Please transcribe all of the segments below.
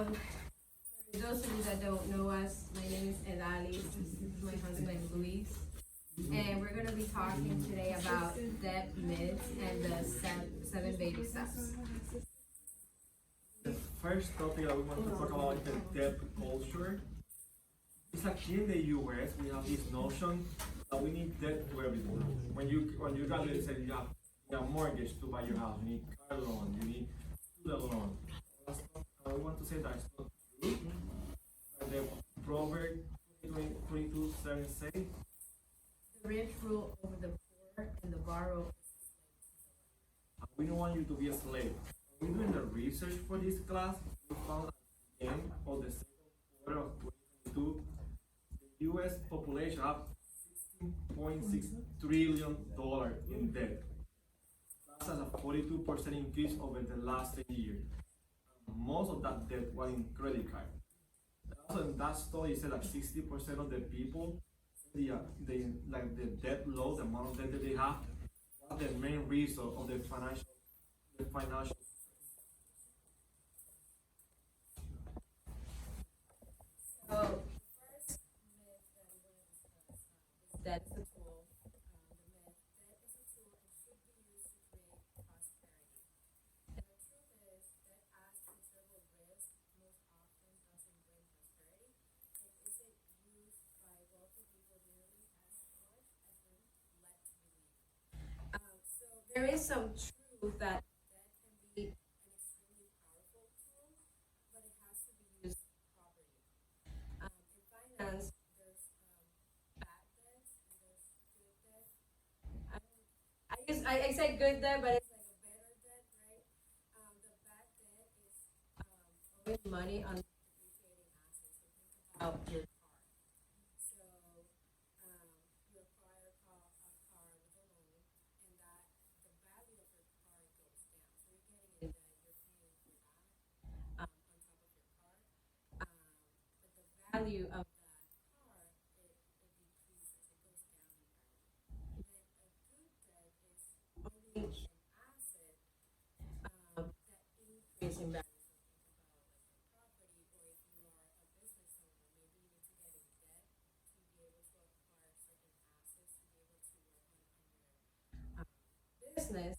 For those of you that don't know us, my name is Edalis. This is my husband Luis, and we're going to be talking today about debt myths and the seven baby steps. The first topic that we want to talk about is the debt culture. It's like here in the US, we have this notion that we need debt to everything. When you graduate, say you have a mortgage to buy your house, you need car loan, you need student loan. And we want to say that it's not true. Like the Proverbs 22:7 say, The rich rule over the poor, and the borrower. we don't want you to be a slave. When we're doing the research for this class, we found at the end of the second quarter of 2022, the US population have $16.6 trillion in debt. That's a 42% increase over the last 10 years. Most of that debt was in credit card. Also, in that study said that 60% of the people, the debt load, the amount of debt that they have, was the main reason of the financial. So, the first myth that we're going to discuss is debt is a tool. The myth, debt is a tool and should be used to create prosperity. And the truth is that as considerable risk most often doesn't bring prosperity, and isn't used by wealthy people nearly as much as we're led to believe. So there is some truth that debt can be an extremely powerful tool, but it has to be used properly. In finance, there's bad debts and there's good debt. I say good debt, but it's like a better debt, right? The bad debt is owing money on depreciating assets. So think about your car. So you acquire a car with a loan, and that the value of your car goes down. So you're getting in debt, you're paying for that on top of your car. But the value of that car, it decreases, it goes down in value. Then a good debt is owning an asset that increase in value. So think about like your property, or if you are a business owner, maybe you need to get in debt to be able to acquire certain assets to be able to work on your business.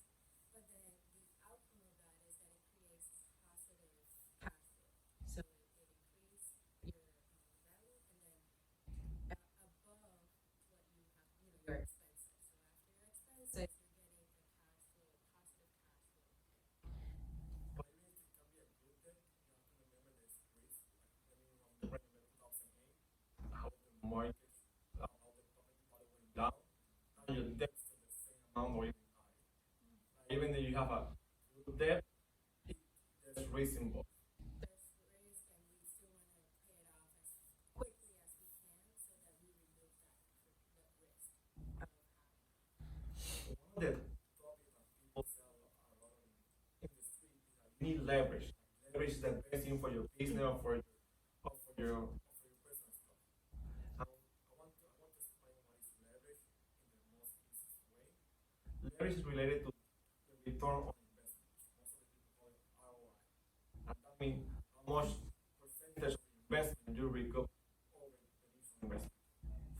But then the outcome of that is that it creates positive cash flow. So it increases your value, and then above what you have, your expenses. So after your expenses, you're getting a cash flow, positive cash flow. But even if it can be a good debt, you have to remember there's risk. Like when you remember 2008, how the market, how the property value went down, and your debt is the same amount or even higher. Even if you have a good debt, there's risk involved. There's risk, and we still want to pay it off as quickly as we can so that we remove that risk of having. One of the topics that people say a lot in the street is that you need leverage. Leverage is the best thing for your business or for your personal stuff. And I want to explain what is leverage in the most easiest way. Leverage is related to the return on investment. Most of the people call it ROI. And that means how much percentage of investment you recoup over the initial investment.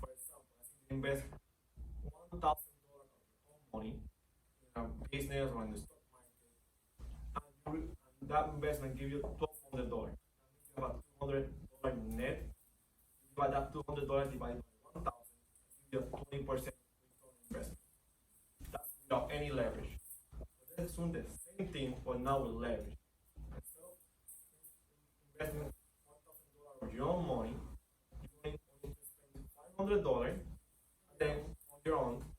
For example, I think you invest $1,000 of your own money in a business or in the stock market, and that investment gives you $1,200. That means you have a $200 net. You divide that $200 divided by 1,000, it gives you a 20% return on investment. That's without any leverage. But let's assume the same thing, but now with leverage. So, investing $1,000 of your own money, you only spend $500, and then on your own, and then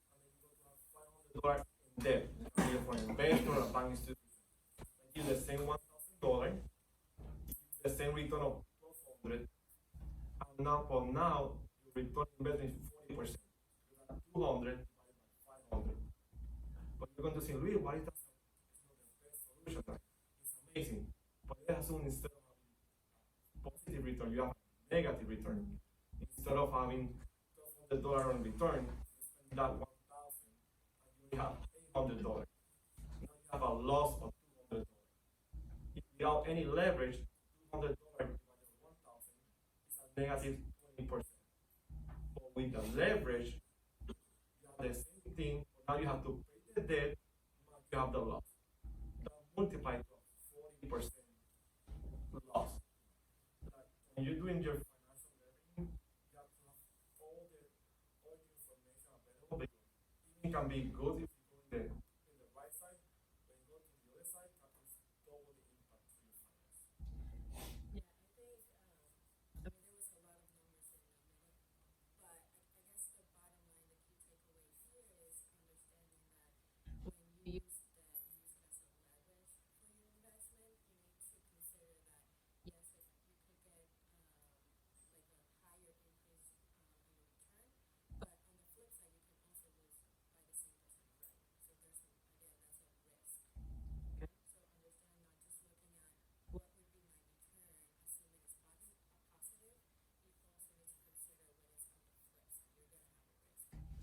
you go to have $500 in debt, either for an investor or a bank institution. They give the same $1,000, the same return of $1,200, and now your return investment is 40%. You have 200 divided by 500. But you're going to say, Luis, why is that? It's not the best solution. It's amazing, but let's assume instead of having positive return, you have a negative return. Instead of having $1,200 on return, you spend that 1,000 and you only have $800. Now you have a loss of $200. Without any leverage, $200 negative 20%. But with the leverage, you have the same thing, but now you have to pay the debt, but you have the loss. That multiplies to 40% loss. Like when you're doing your financial leveraging, you have to have all the information available because it can be good if you go in the right side, but you go to the other side, that is double the impact to your finance. Yeah, I think, I mean, there was a lot of numbers in a minute, but I guess the bottom line, the key takeaway here is understanding that when you use debt, you use it as a leverage for your investment, you need to consider that, yes, if you could get like a higher increase on your return, but on the flip side, you can also lose by the same percent, right? So there's, again, that's a risk. Okay, so understand not just looking at what would be my return, assuming it's positive, you also need to consider what is on the flip side. You're gonna have a risk.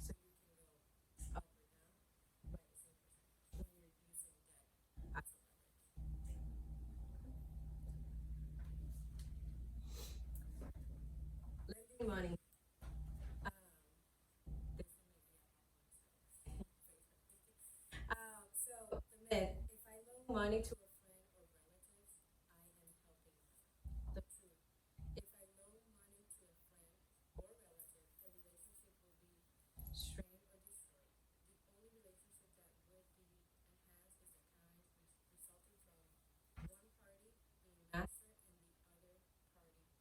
So you can go up or down by the same percentage when you're using debt as a leverage. Lending money. There's so many things I have on, so the myth, if I loan money to a friend or relatives, I am helping them. The truth, if I loan money to a friend or relative, the relationship will be strained or destroyed. The only relationship that would be enhanced is the kind resulting from one party being master and the other party a servant.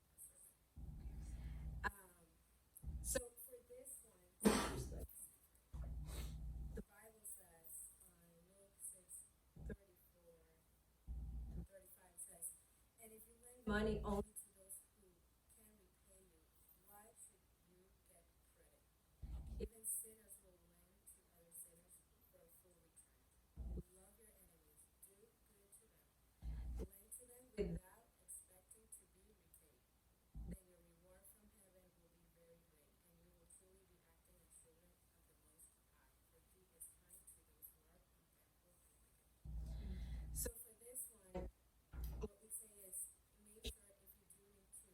So for this one, the Bible says on Luke 6:34 through 35 says, and if you lend money only to those who can repay you, why should you get credit? Even sinners will lend to other sinners for a full return. Love your enemies, do good to them, lend to them without expecting to be repaid. Then your reward from heaven will be very great, and you will truly be acting as children of the Most High, for He is kind to those who are unthankful and wicked. So for this one, what we say is make sure if you do need to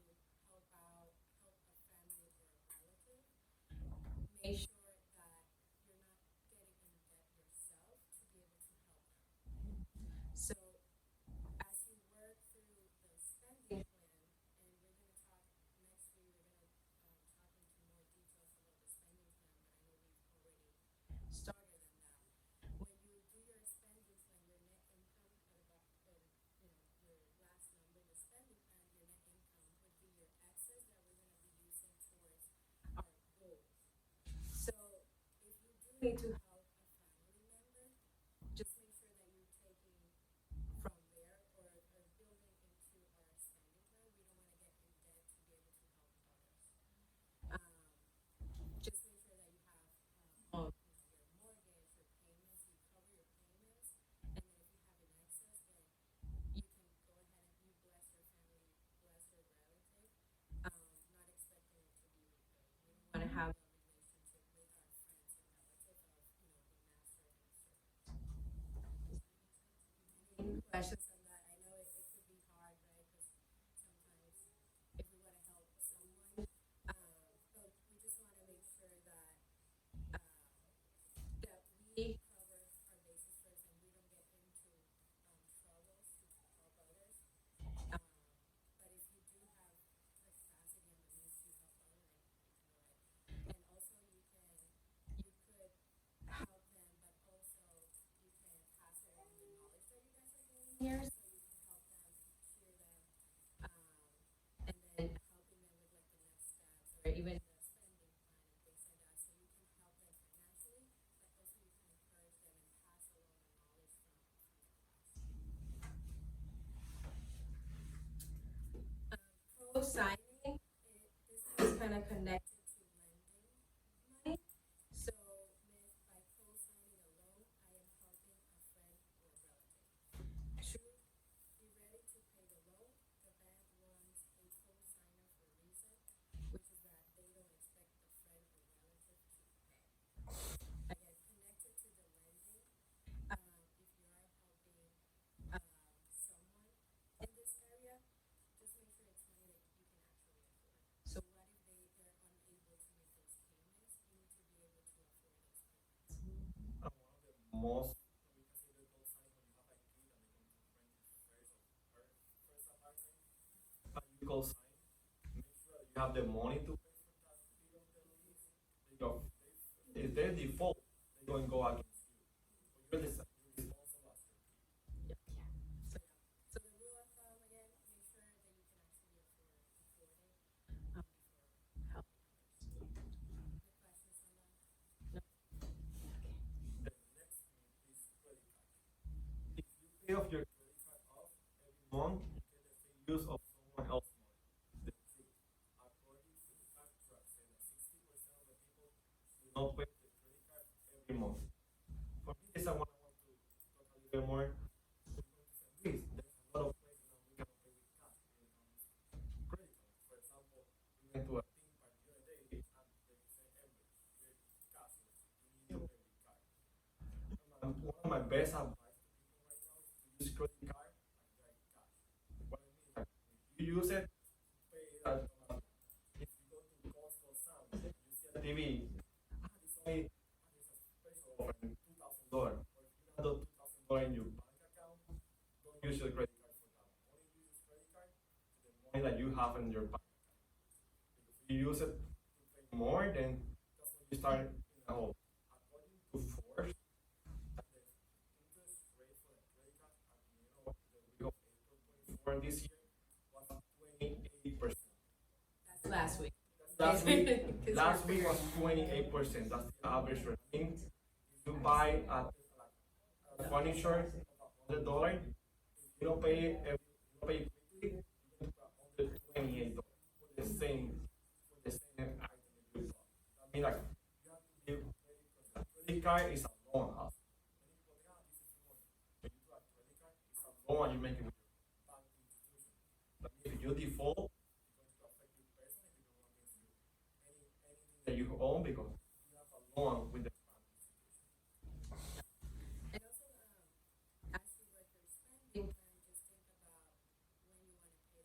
help out, help a family or a relative, make sure that you're not getting in debt yourself to be able to help them. So as you work through the spending plan, and we're going to talk next week, we're going to talk into more details about the spending plan, but I know we've already started on that. When you do your spending plan, your net income at about, you know, your last number, the spending plan, your net income would be your excess that we're going to be using towards our goals. So if you do need to help a family member, just make sure that you're taking from there or building into our spending plan. We don't want to get in debt to be able to help others. Just make sure that you have all, you know, your mortgage, your payments, you cover your payments, and then if you have an excess, then you can go ahead and you bless your family, bless your relative, not expecting it to be repaid. We don't want to have a relationship with our friends and relatives of, you know, the master and the servant. Any questions on that? I know it could be hard, right? Because sometimes if we want to help someone, but we just want to make sure that that we cover our bases first and we don't get into troubles to help others. But if you do have the capacity and the means to help others, then you can go ahead. And also you could help them, but also you can pass along the knowledge that you guys are gaining here, so you can help them, cheer them, and then helping them with like the next steps or even the spending plan and things like that. So you can help them financially, but also you can encourage them and pass along the knowledge from the class. Co-signing, this is kind of connected to lending money. So, by co-signing a loan, I am helping a friend or relative. Truth, be ready to pay the loan. The bank wants a co-signer for a reason, which is that they don't expect the friend or relative to pay. Again, connected to the lending, if you are helping someone in this area, just make sure it's money that you can actually afford. So most, we can say the call sign when you have a kid and they come to rent his first apartment, and you call sign, make sure that you have the money to pay for that bill of the lease, because if they default, they're going to go against you. But you're responsible as their kid. So the rule of thumb again, make sure that you can actually afford it before helping others. Any questions on that? No. The next thing is credit card. If you pay off your credit card off every month, you get the free use of someone else's money. The truth. According to the tax track, say that 60% of the people do not pay the credit card every month. For me, this is one I want to talk a little bit more. We're going to say, please, there's a lot of places now we cannot pay with cash. We can use credit card. For example, we went to a theme park the other day and they say, Emily, your cash, you need to pay with card. One of my best advice to people right now is to use credit card and drive cash. What I mean is that if you use it, pay it automatically. If you go to Costco Sam's and you see a TV, there's a special offer, $2,000. Or if you have the $2,000 in your bank account, don't use your credit card for that. Only use your credit card to the money that you have in your bank account. If you use it to pay more, then that's when you start in a hole. According to Forbes, the interest rate for the credit card at the end of the week of April 24 this year was 28%. That's last week. Last week was 28%. That's the average rate. I think if you buy a furniture of $100, if you don't pay it quickly, you can pay $128 for the same item that you bought. I mean, like, you have to be very because a credit card is a loan house. Many people think, this is money. When you do a credit card, it's a loan you make it with your bank institution. That means if you default, it's going to affect you personally if you don't want things to anything that you own because you have a loan with the bank institution. And also, as you work your spending plan, just think about when you want to pay that off.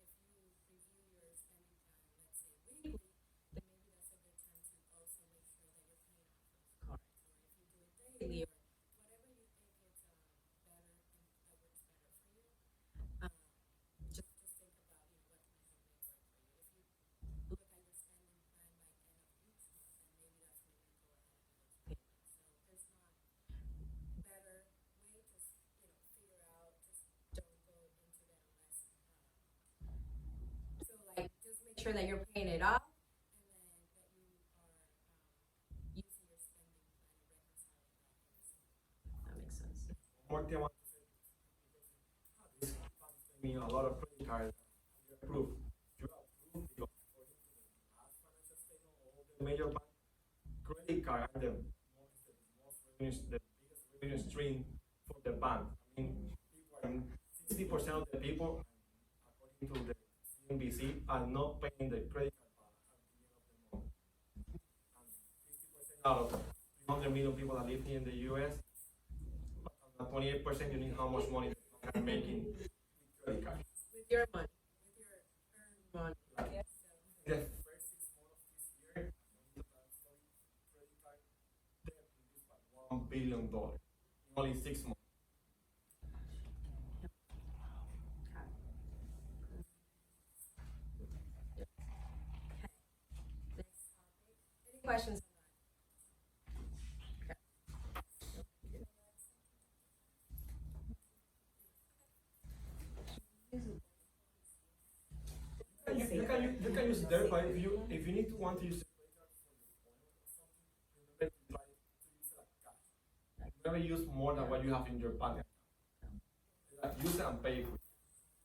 If you review your spending plan, let's say weekly, then maybe that's a good time to also make sure that you're paying off those cards. Or if you do it daily, or whatever you think is better and that works better for you. Just think about what method may work for you. If you look at your spending plan by end of each month, then maybe that's when you go ahead and do those payments. So there's not better way, just figure out, just don't go into that unless so like just make sure that you're paying it off and then that you are using your spending plan and reconciling that every single month. That makes sense. One more thing I want to say is this bank sent me a lot of credit cards and you're approved. You're approved because according to the last financial statement of all the major banks, credit card are the biggest revenue stream for the bank. I mean, 60% of the people, according to the CNBC, are not paying the credit card balance at the end of the month. And 50% out of 300 million people that live here in the US, 28% you need how much money they are making with credit cards. With your money, with your earned money. Like, Yes. the first 6 months of this year, according to that study, credit card debt increased by $1 billion in only 6 months. Any questions on that? You can use there, but if you need to want to use the credit card for your phone or something, remember to try to use it like cash. Never use more than what you have in your bank account. Like, use it and pay for it.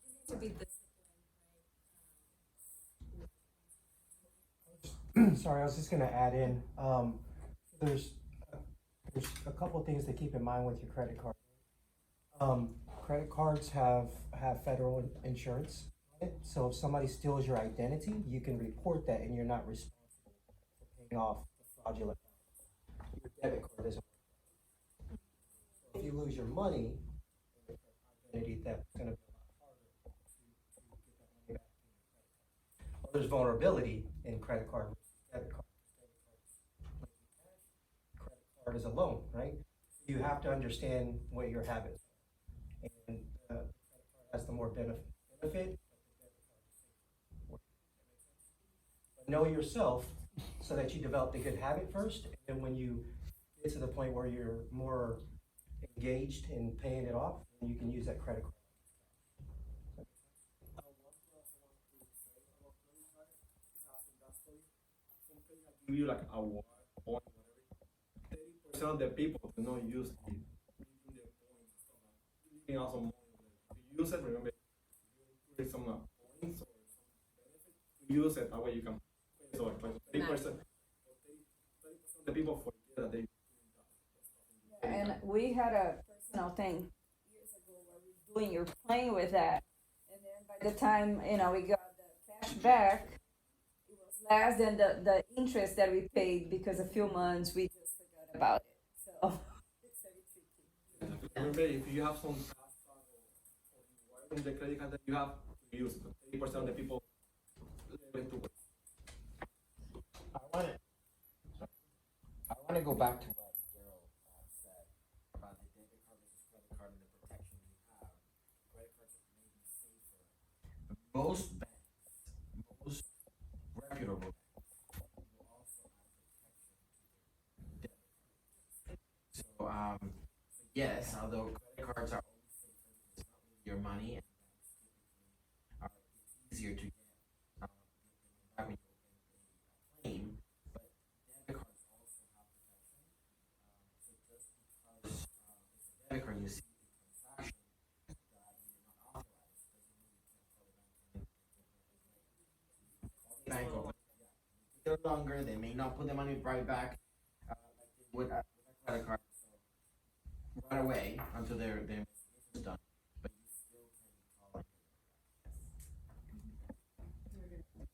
You need to be disciplined, right? Sorry, I was just gonna add in, there's a couple things to keep in mind with your credit card. Credit cards have federal insurance on it, so if somebody steals your identity, you can report that and you're not responsible for paying off the fraudulent balance. Your debit card doesn't work. So if you lose your money, identity theft is gonna be a lot harder to get that money back in your credit card. There's vulnerability in credit card versus debit card. Debit card is like cash, credit card is a loan, right? So you have to understand what your habits are. And the credit card has the more benefit. But know yourself so that you develop the good habit first, and then when you get to the point where you're more engaged in paying it off, then you can use that credit card. Give you like a word, point, whatever. 30% of the people do not use it, using their points and stuff like that. Giving out some money. If you use it, remember, you put some points or some benefit. You use it, that way you can pay. So like 30%, 30% of the people forget that they doing that stuff. And we had a personal thing years ago where we were playing with that, and then by the time we got the cash back, it was less than the interest that we paid because a few months we just forgot about it. So it's very tricky. Remember, if you have some cash card or in the credit card that you have to use, it. 30% of the people leave it to waste. I want to go back to what Daryl said about the debit card versus credit card and the protection you have. Credit cards are maybe safer. Most banks, most reputable banks, will also add protection to their debit cards. So yes, although credit cards are always safer because it's not really your money, and banks typically are it's easier to get back when you open a claim. But debit cards also have protection. So just because it's a debit card, you see a transaction that you did not authorize doesn't mean you can't call the bank and call the bank over. Yeah, it take longer. They may not put the money right back like they would with a credit card. So right away until their investigation is done. But you still can call and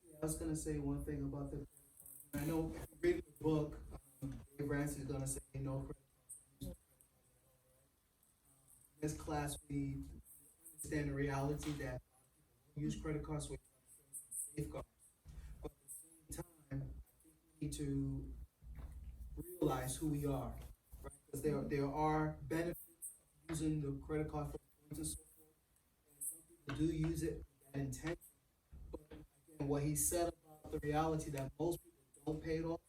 Yeah, I was gonna say one thing about the credit card. I know if you read the book, Dave Ramsey is gonna say no credit cards. Use credit cards at all, right? In this class, we understand the reality that people use credit cards, so we try to show some safeguards. But at the same time, I think we need to realize who we are, right? Because there are benefits of using the credit card for points and so forth, and some people do use it with that intention. But again, what he said about the reality that most people don't pay it off,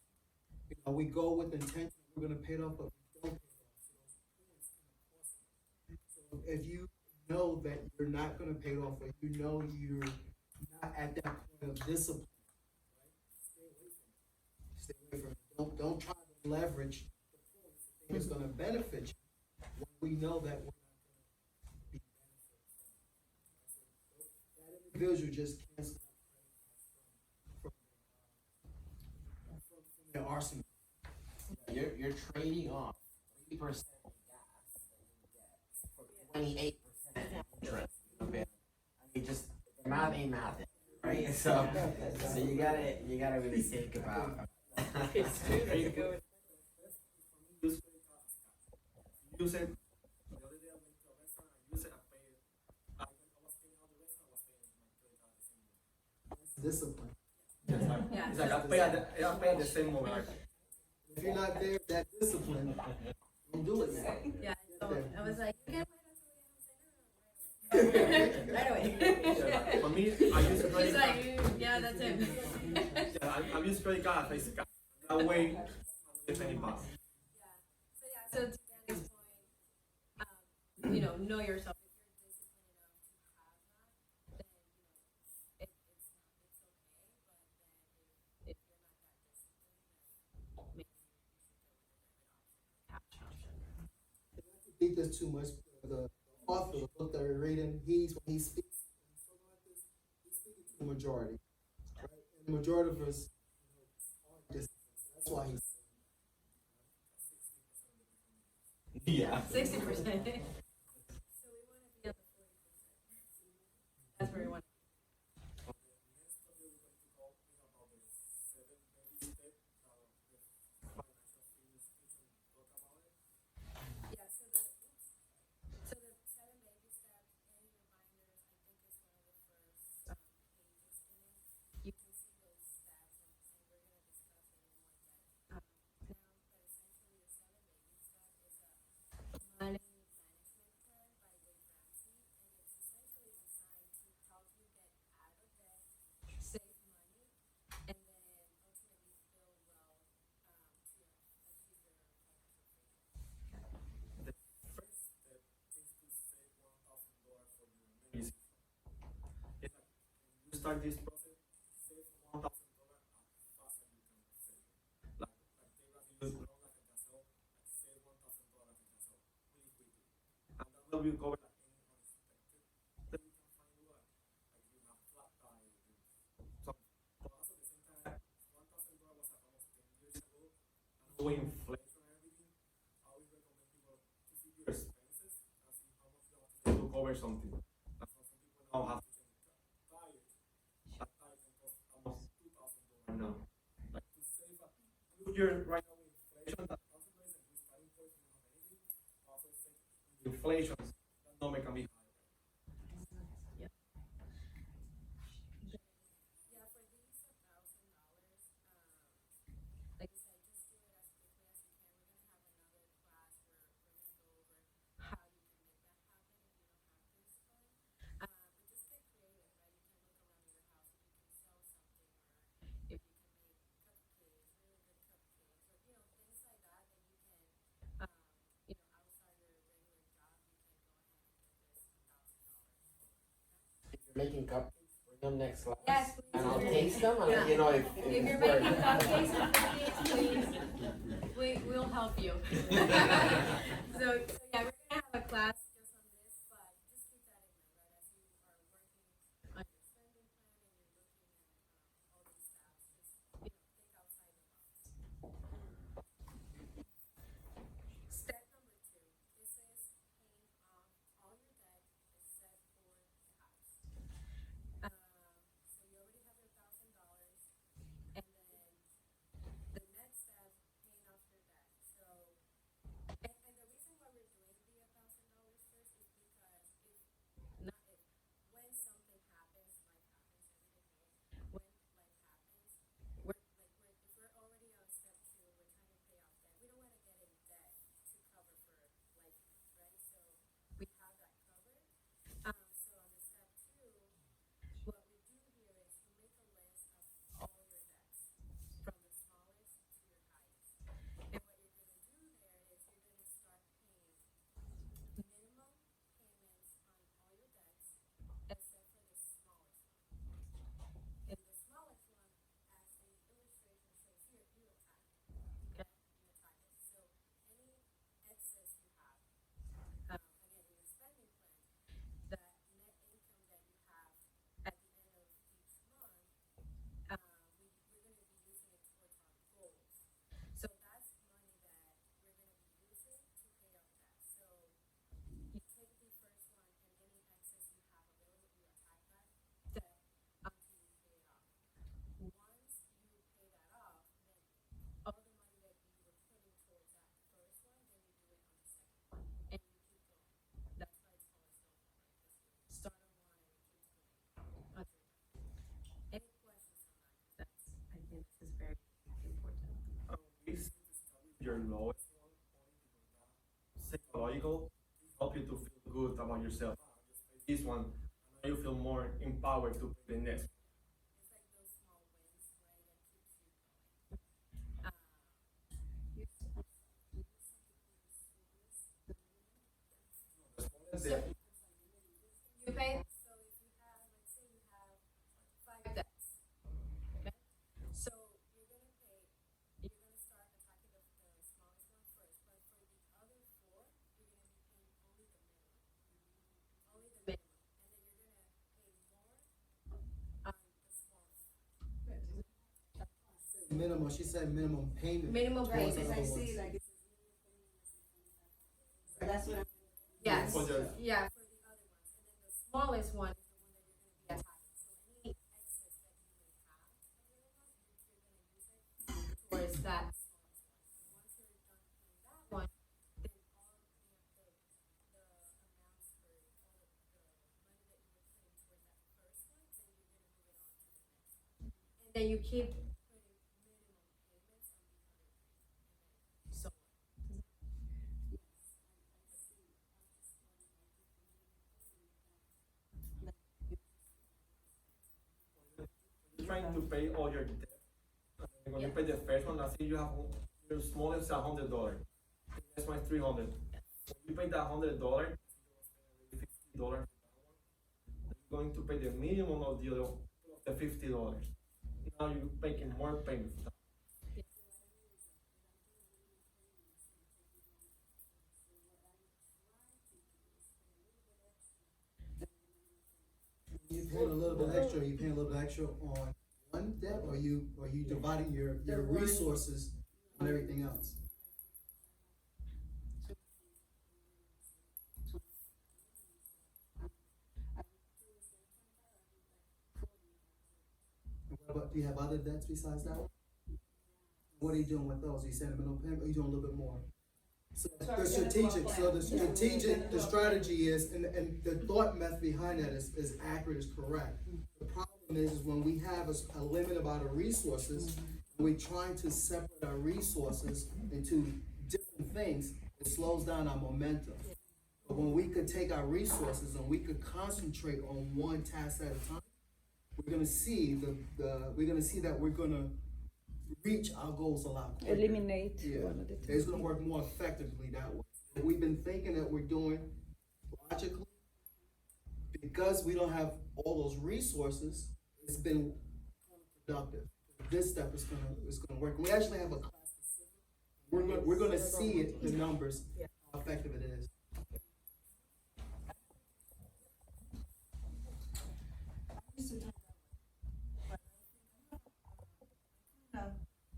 we go with the intention that we're gonna pay it off, but we don't pay it off. So those points can cost us. So if you know that you're not gonna pay it off, or you know you're not at that point of discipline, right? Stay away from it. Stay away from it. Don't try to leverage the points. The thing is gonna benefit you when we know that we're not gonna be benefited from it. So that individual just cancel out credit cards from their arsenal. you're trading off 3% in gas that you get for 28% interest. I mean, just math ain't math, right? So you gotta really think about. It's true. That's good. Use credit card as cash. Use it. The other day I went to a restaurant. I used it. I paid. I was paying out the restaurant. I was paying my credit card the same way. That's discipline. Yes, Yeah, it's like I pay at the same moment. Like, If you're not there, that discipline, don't do it. Yeah, so I was like, you can't wait until we have to right away. yeah, for me, I use credit He's card. like, yeah, that's it. Yeah, I use credit card as cash. That way, if any pass. So to Danny's point, know yourself. If you're disciplined enough to have that, then it's okay. But then if you're not that disciplined, then maybe you should go with the debit option, the cash option. Not to beat this too much, the author, the book that we're reading, when he speaks, when he's talking about this, he's speaking to the majority, right? And the majority of us, are disciplined. So that's why he's Yeah. 60%. So we want to be at the 40%. That's where we want to be. Yeah, so the 7 baby steps and reminders, I think is one of the first pages in it. You can see those steps, and we're going to discuss it in more depth now. But essentially, the 7 baby step is a start this process, save $1,000 as fast as you can save. Take as you know, like a gazelle, like save $1,000 as a gazelle really quickly, and that will be covered like any unexpected. Then you can find what, like you have flat tires, some. But also at the same time, $1,000 was like almost 10 years ago, and with inflation and everything, I always recommend people to see your expenses and see how much you have to pay to cover something. Like some people now have to change tires. That tire can cost almost $2,000 now. Like to save up, if you're right now with inflation, that $1,000 is a good starting point. You don't have anything. Also, save inflation, that number can be higher. Yeah, for these $1,000, like I said, just do it as quickly as you can. We're gonna have another class where we're gonna go over how you can make that happen if you don't have this fund. But just get creative, right? You can look around your house if you can sell something, or if you can make cupcakes, really good cupcakes, or things like that that you can, outside your regular job, you can go ahead and get this $1,000. If you're making cupcakes, bring them next class. Yes, please. And I'll If you're- taste them and let you know if If it's you're working. making cupcakes and cookies, please, we'll help you. So yeah, we're gonna have a class just on this, but just keep that in mind, right? As you are working on your spending plan and you're looking at all these tabs, just think outside the box. Step number 2. This is paying off all your debt except for the house. So you already have your $1,000, and then the next step, paying off your debt. So, and the reason why we're doing the $1,000 first is because not if, when something happens, life happens every day, right? When life happens, if we're already on step 2, we're trying to pay off debt. We don't want to get in debt to cover for life events, right? So we have that covered. So on the step 2, what we do here is you make a list of all your debts, from the smallest to your highest. And what you're going to do there is you're going to start paying minimum payments on all your debts, except for the smallest one. And the smallest one, as the illustration shows here, you attack it. Okay? You attack it. So any excess you have, again, in your spending plan, the net income that you have at the end of each month, we're going to be using it towards our goals. So that's money that we're going to be using to pay off debt. So you take the first one, and any excess you have available, you attack that debt until you pay it off. Once you pay that off, then all the money that you were putting towards that first one, then you do it on the second one, and you keep going. That's why it's called a snowball, right? Because you start on one and it keeps going until you're done. Any questions on that? 'Cause that's, I think this is very important. We say to start with your lowest one, only because that psychological help you to feel good about yourself. Just pay this one, and now you feel more empowered to pay the next. It's like those small wins, right, that keeps you going. The smallest debt, You pay, so if you have, let's say you have 5 debts, okay? So you're gonna start attacking the smallest one first, but for the other 4, you're gonna be paying only the minimum. Only the minimum, and then you're gonna pay more on the smallest. Minimum, she said minimum payment. Minimum towards payments. the I other see, ones. like, That's what I'm. yes, For the- yeah, for the other ones, and then the smallest one is the one that you're gonna be attacking. So any excess that you may have available, you're gonna use it towards that smallest one. And once you're done paying that one, then all the amounts for all the money that you were putting towards that first one, then you're gonna move it on to the next one. And then you keep putting minimum payments on the other 3, and then so on. you're trying to pay all your debt. And when you pay the first one, let's say you have your smallest is $100. The next one is $300. When you pay that $100, $50 for that one, then you're going to pay the minimum of the other the $50. Now you're making more payments. You paying a little bit extra, you paying a little bit extra on one debt, or you dividing your resources on everything else? And what about, do you have other debts besides that one? What are you doing with those? Are you saying a minimum payment, or are you doing a little bit more? So the strategy is, and the thought method behind that is accurate, is correct. The problem is when we have a limited amount of resources, we're trying to separate our resources into different things, it slows down our momentum. But when we could take our resources and we could concentrate on one task at a time, we're gonna see that we're gonna reach our goals a lot quicker. Eliminate Yeah, one of the two. it's gonna work more effectively that way. We've been thinking that we're doing logically, because we don't have all those resources, it's been counterproductive. This step is gonna work. We actually have a class specific. We're gonna see it, the numbers, how effective it is.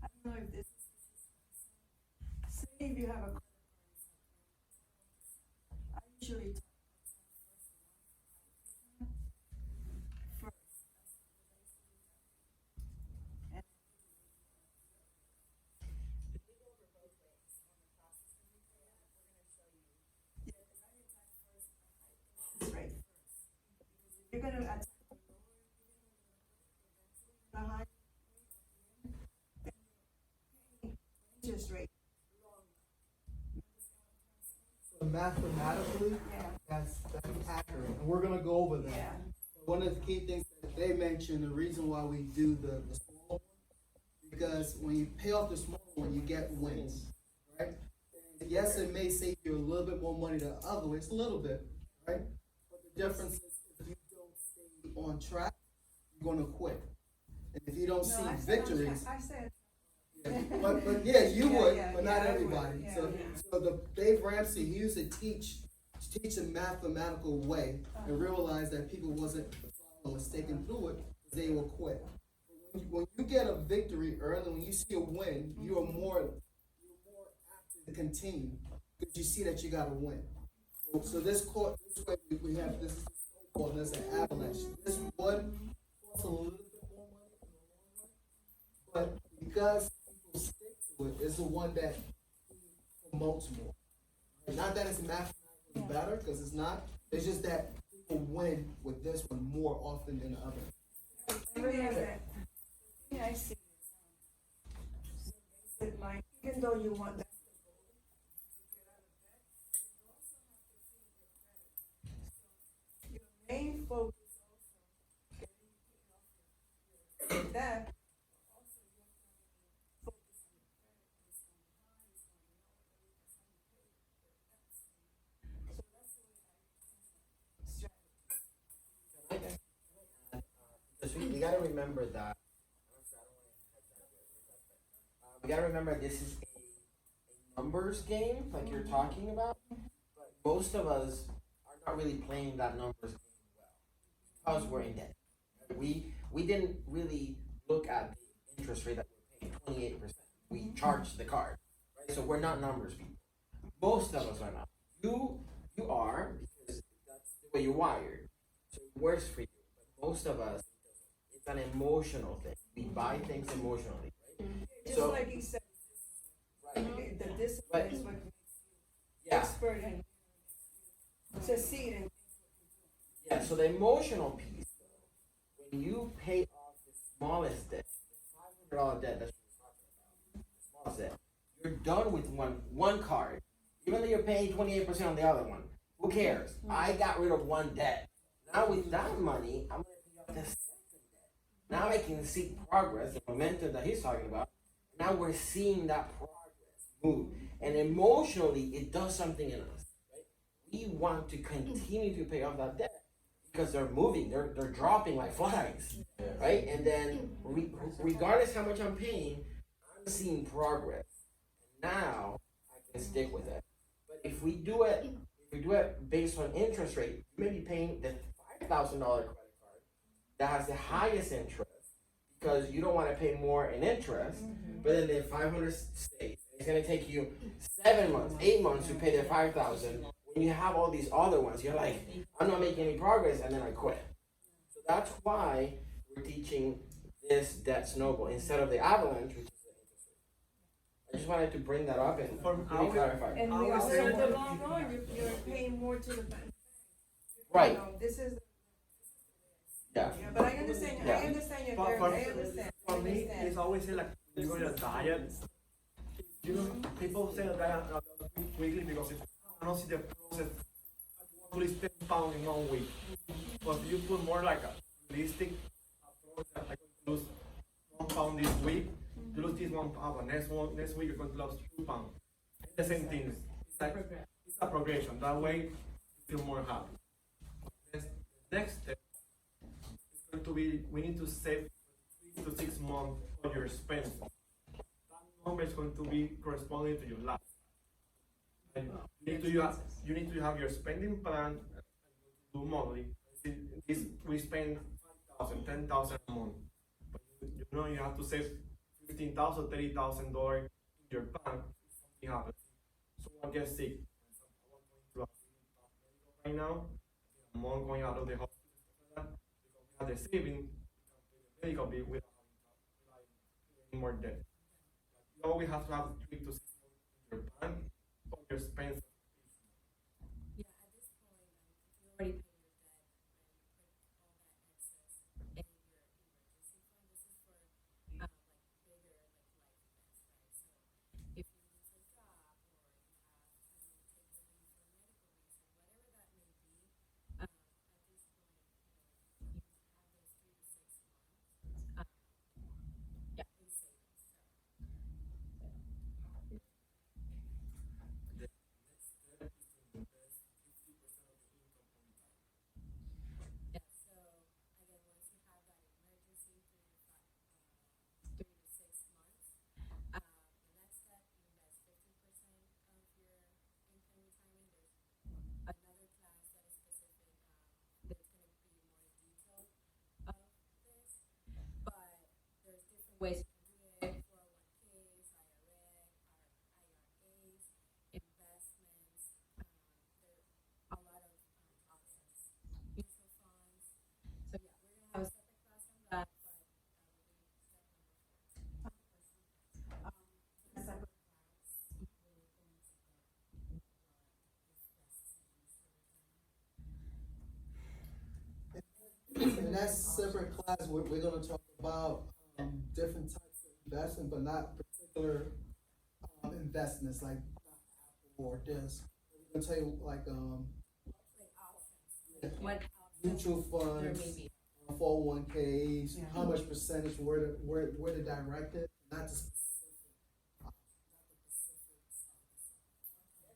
I don't know if this is, say if you have a credit card, I usually talk first. And yeah, because I attack first, it's right first. Because if you're gonna attack the lower, the high, interest rate. So mathematically, Yeah. that's accurate, and we're gonna go over that. Yeah. One of the key things that they mentioned, the reason why we do the small one, because when you pay off the small one, you get wins, right? And yes, it may save you a little bit more money than other ways, a little bit, right? But the difference is if you don't stay on track, you're gonna quit. And if you don't see victories, I said. yeah, but yeah, you Yeah, would, yeah, but yeah, not I would, everybody. yeah, So, yeah. so the Dave Ramsey, he used to teach a mathematical way, and realized that people wasn't sticking through it, they will quit. When you get a victory early, when you see a win, you're more apt to continue because you see that you got to win. So this way we have this is called as an avalanche. This one costs a little bit more money in the long run, but because people stick to it, it's the one that promotes more. Not that it's mathematically better, because it's not. It's just that people win with this one more often than the other. Yeah, I see. So basic mind, even though you want that to go to get out of debt, you also have to feed your credit. So your main focus also getting paid off your debt, but also you have to focus on your credit. It's going high, it's going low, every time you pay your debts. So that's the way I strategy. Because we gotta remember that. We gotta remember this is a numbers game, like you're talking about. But most of us are not really playing that numbers game well because we're in debt. We didn't really look at the interest rate that we're paying, 28%. We charged the card, right? So we're not numbers people. Most of us are not. You are, because that's the way you're wired. So it works for you. But most of us, it's an emotional thing. We buy things emotionally, right? Just So- like you said, Right. the discipline But- is what makes you Yeah. expert and succeed in Yeah. So the emotional piece, though, when you pay off the smallest debt, the $500 debt that she was talking about, the smallest debt, you're done with one card. Even though you're paying 28% on the other one, who cares? I got rid of one debt. Now with that money, I'm gonna pay off the second debt. Now I can see progress, the momentum that he's talking about. Now we're seeing that progress move, and emotionally, it does something in us. Right? We want to continue to pay off that debt because they're moving, they're dropping like flies, Yeah. right? And then regardless how much I'm paying, I'm seeing progress. Now I can stick with it. But if we do it based on interest rate, you may be paying the $5,000 credit card that has the highest interest because you don't want to pay more in interest, but then the 500 stays. It's gonna take you 7 months, 8 months to pay the 5,000. When you have all these other ones, you're like, I'm not making any progress, and then I quit. So that's why we're teaching this debt snowball instead of the avalanche, which is the interest rate. I just wanted to bring that up and really clarify. And I we would also say in the want- long run, you're paying more to the bank. Right. You know, this is, Yeah. yeah, but I understand, Yeah. I understand your For- therapy, for- I understand, I For me, understand. it's always say like when you're on a diet. You know, people say that I quickly because I don't see the process. I want to lose 10 pounds in 1 week. But if you put more like a realistic approach, like you lose 1 pound this week, you lose this 1 pound, but next week you're going to lose 2 pounds. It's the same thing. It's like it's a progression. That way you feel more happy. Next step is going to be we need to save 3 to 6 months of your expenses. That number is going to be corresponding to your life. And you need to have your spending plan do monthly. We spend 5,000, 10,000 a month. But you know you have to save $15,000, $30,000 in your bank if something happens. Someone gets sick. For example, I want to go to a medical right now. I'm not going out of the hospital because we have the saving, we can pay the medical bill without having more debt. You always have to have 3 to 6 months in your bank for your expenses. Yeah, at this point, if you already paid your debt and you put all that excess in your emergency fund, this is for like bigger like life events, right? So if you lose your job or you have to take a leave for medical reason, whatever that may be, at this point, you have those 3 to 6 months, yeah, in savings. So. The next step is to invest 50% of your income on retirement. Yeah, so again, once you have that emergency 3 to 6 months, the next step, you invest 50% of your income retirement. There's another class that is specific, that's going to be more in detail of this, but there's different ways you can do it, 401ks, IRAs, investments, there are a lot of options, mutual funds. So yeah, we're gonna have a separate class on that, but that will be step number 4. A separate In that separate class, we're gonna talk about, different types of investment, but not particular, investments, like Apple or this. We're gonna tell you, like, Like options, what options mutual there may funds, be. 401ks, Yeah. how much percentage, where to direct it, not the specific, not the specifics.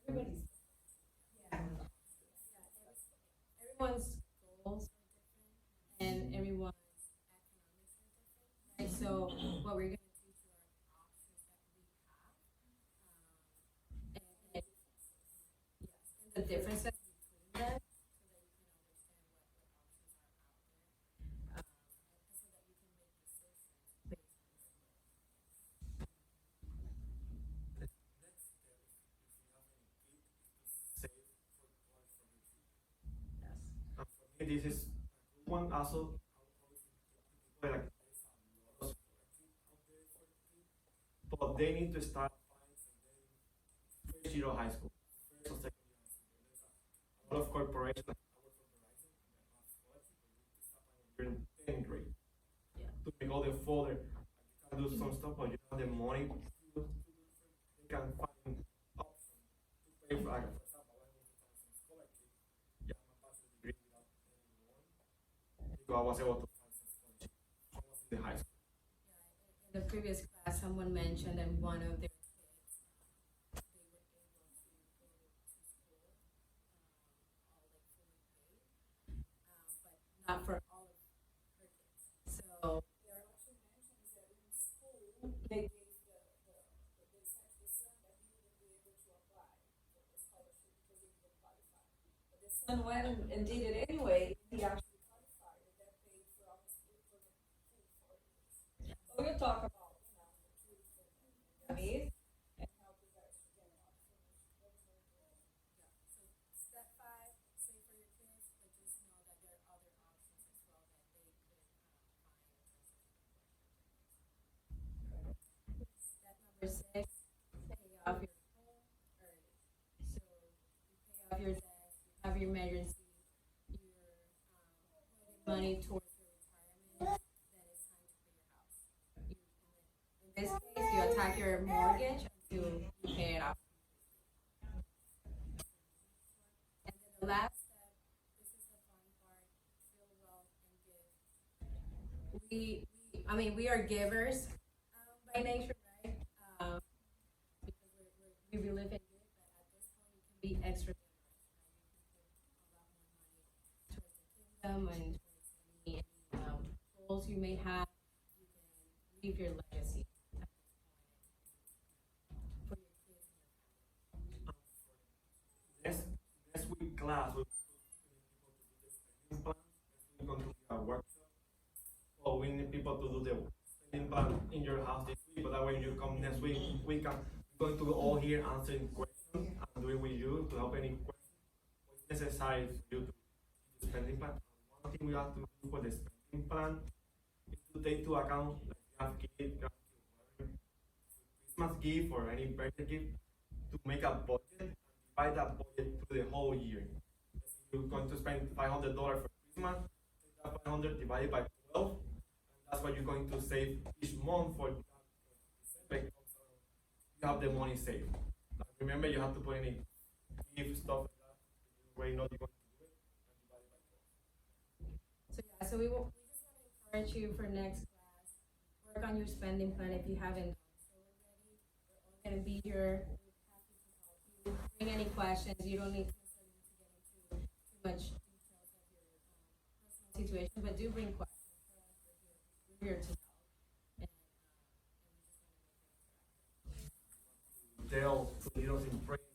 Everybody's, yeah, everyone's goals are different and everyone's economics are different, right? So what we're gonna teach you are options that we have, and yes, and the differences between them, so that you can understand what options are out there, and so that you can make decisions based on your goals. The next step, if you have any kid, is to save for college for your children. Yes. And for me, this is a good one. Also, people like there's a lot of scholarships out there for the kids, but they need to start applying first year of high school, first or second year of high school. There's a lot of corporations like I work for Verizon and they have scholarship, but you need to start when you're in 10th grade. Yeah. To make all the further, like you can do some stuff, but you don't have the money to do it. They can find option to pay for, like, for example, I went to some scholarship. Yeah, my bachelor's degree without any loan. Because I was able to find some scholarship. I was in the high school. Yeah, in the previous class, someone mentioned that one of their kids, they were able to go to school, all like fully paid. But not for all of her kids. So Yeah, what you mentioned is that in school, they gave they said to the son that he wouldn't be able to apply for the scholarship because he didn't qualify. But the son And went and did it anyway. he actually qualified, and that paid for almost for the full 4 years. So we'll talk about, The truth and I mean, and help you guys to get out. So that was very good. yeah, so step 5, save for your kids, but just know that there are other options as well that they could find in terms of step number 6, pay off your home early. So you pay off your debts, you have your emergency, you're putting money towards your retirement, then it's time to pay your house. In this case, you attack your mortgage until you pay it off. And then the last step, this is the fun part, build wealth and give. We are givers by nature, right? Because we believe in give, but at this point, you can be extra generous, right? You can put a lot more money towards the kingdom and towards any goals you may have. You can leave your legacy at this point for your kids and your family. Next week class, we're going to do a workshop. Well, we need people to do the spending plan in your house this week, but that way you come next week, we're going to all here answering questions and doing with you to help any questions. What's necessary for you to do the spending plan. One thing we have to do for the spending plan is to take into account that you have kids, Christmas gift or any birthday gift, to make a budget and divide that budget through the whole year. If you're going to spend $500 for Christmas, take that 500 divided by 12, and that's what you're going to save each month for that December. You have the money saved. Like, remember, you have to put any gift stuff like that. You already know you're going to do it, and divide it by 12. So yeah, so we just want to encourage you for next class, work on your spending plan if you haven't done so already. We're all gonna be here. We're happy to help you. Bring any questions. You don't need necessarily to get into too much details of your personal situation, but do bring questions for us. We're here to help. And we just want to make it interactive. Tell to lead us in prayer.